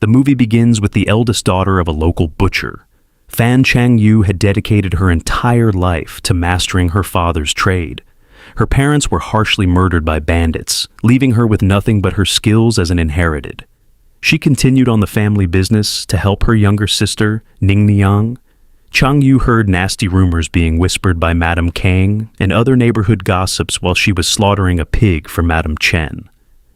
The movie begins with the eldest daughter of a local butcher. Fan Chang-Yu had dedicated her entire life to mastering her father's trade. Her parents were harshly murdered by bandits, leaving her with nothing but her skills as an inherited. She continued on the family business to help her younger sister, Ningniang. Chang-Yu heard nasty rumors being whispered by Madame Kang and other neighborhood gossips while she was slaughtering a pig for Madame Chen.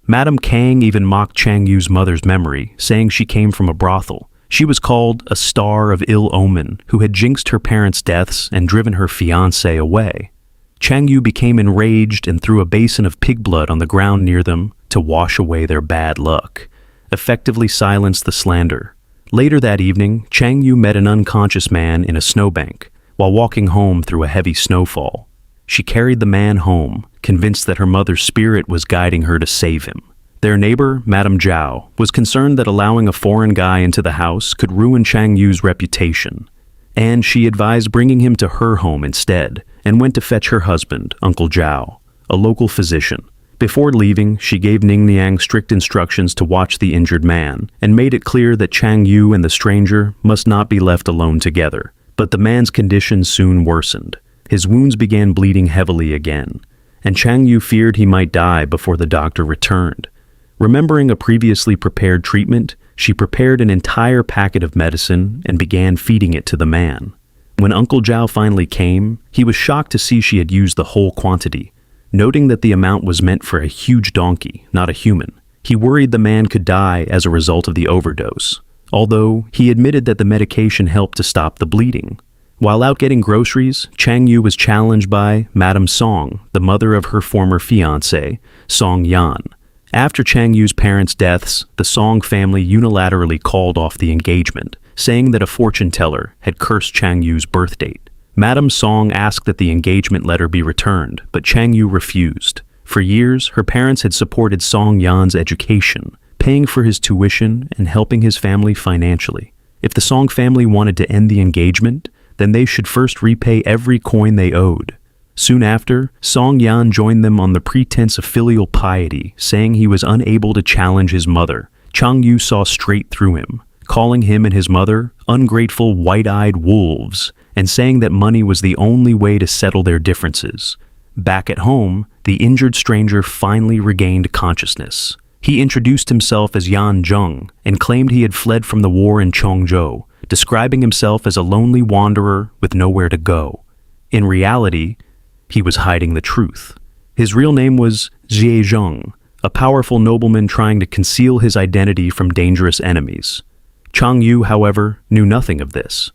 Madame Kang even mocked Chang-Yu's mother's memory, saying she came from a brothel. She was called a star of ill omen who had jinxed her parents' deaths and driven her fiancé away. Chang-Yu became enraged and threw a basin of pig blood on the ground near them to wash away their bad luck, effectively silenced the slander. Later that evening, Chang-Yu met an unconscious man in a snowbank while walking home through a heavy snowfall. She carried the man home, convinced that her mother's spirit was guiding her to save him. Their neighbor, Madame Zhao, was concerned that allowing a foreign guy into the house could ruin Chang-Yu's reputation, and she advised bringing him to her home instead, and went to fetch her husband, Uncle Zhao, a local physician. Before leaving, she gave Ningniang strict instructions to watch the injured man, and made it clear that Chang-Yu and the stranger must not be left alone together. But the man's condition soon worsened. His wounds began bleeding heavily again, and Chang-Yu feared he might die before the doctor returned. Remembering a previously prepared treatment, she prepared an entire packet of medicine and began feeding it to the man. When Uncle Zhao finally came, he was shocked to see she had used the whole quantity. Noting that the amount was meant for a huge donkey, not a human, he worried the man could die as a result of the overdose, although he admitted that the medication helped to stop the bleeding. While out getting groceries, Chang-Yu was challenged by Madame Song, the mother of her former fiancé, Song Yan. After Chang-Yu's parents' deaths, the Song family unilaterally called off the engagement, saying that a fortune teller had cursed Chang-Yu's birth date. Madame Song asked that the engagement letter be returned, but Chang-Yu refused. For years, her parents had supported Song Yan's education, paying for his tuition and helping his family financially. If the Song family wanted to end the engagement, then they should first repay every coin they owed. Soon after, Song Yan joined them on the pretense of filial piety, saying he was unable to challenge his mother. Chang-Yu saw straight through him, calling him and his mother ungrateful white-eyed wolves, and saying that money was the only way to settle their differences. Back at home, the injured stranger finally regained consciousness. He introduced himself as Yan Zheng and claimed he had fled from the war in Chongzhou, describing himself as a lonely wanderer with nowhere to go. In reality, he was hiding the truth. His real name was Jade, a powerful nobleman trying to conceal his identity from dangerous enemies. Chang-Yu, however, knew nothing of this.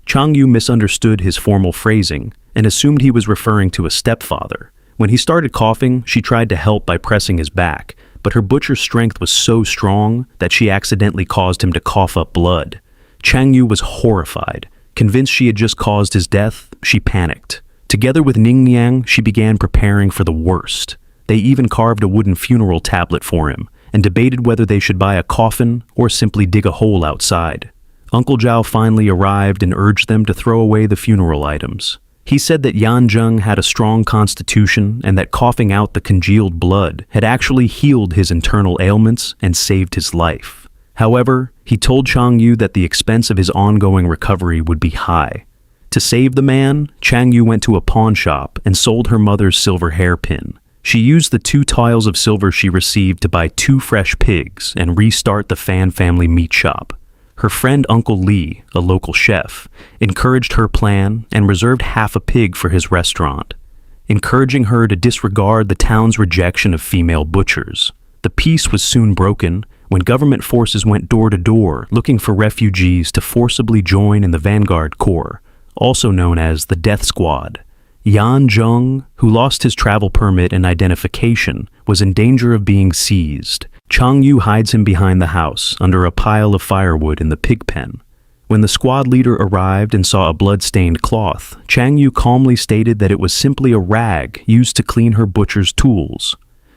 Chang-Yu misunderstood his formal phrasing and assumed he was referring to a stepfather. When he started coughing, she tried to help by pressing his back, but her butcher's strength was so strong that she accidentally caused him to cough up blood. Chang-Yu was horrified. Convinced she had just caused his death, she panicked. Together with Ningniang, she began preparing for the worst. They even carved a wooden funeral tablet for him and debated whether they should buy a coffin or simply dig a hole outside. Uncle Zhao finally arrived and urged them to throw away the funeral items. He said that Yan Zheng had a strong constitution and that coughing out the congealed blood had actually healed his internal ailments and saved his life. However, he told Chang-Yu that the expense of his ongoing recovery would be high. To save the man, Chang-Yu went to a pawn shop and sold her mother's silver hairpin. She used the 2 tiles of silver she received to buy 2 fresh pigs and restart the Fan family meat shop. Her friend Uncle Lee, a local chef, encouraged her plan and reserved half a pig for his restaurant, encouraging her to disregard the town's rejection of female butchers. The peace was soon broken when government forces went door to door looking for refugees to forcibly join in the Vanguard Corps, also known as the Death Squad. Yan Zheng, who lost his travel permit and identification, was in danger of being seized. Chang-Yu hides him behind the house, under a pile of firewood in the pig pen. When the squad leader arrived and saw a blood-stained cloth, Chang-Yu calmly stated that it was simply a rag used to clean her butcher's tools.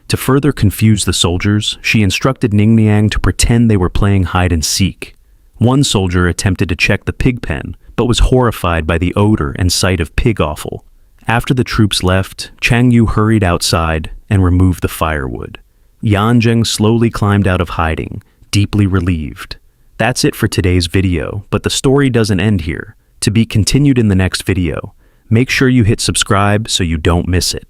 To further confuse the soldiers, she instructed Ningniang to pretend they were playing hide-and-seek. One soldier attempted to check the pig pen, but was horrified by the odor and sight of pig offal. After the troops left, Chang-Yu hurried outside and removed the firewood. Yan Zheng slowly climbed out of hiding, deeply relieved. That's it for today's video, but the story doesn't end here. To be continued in the next video, make sure you hit subscribe so you don't miss it.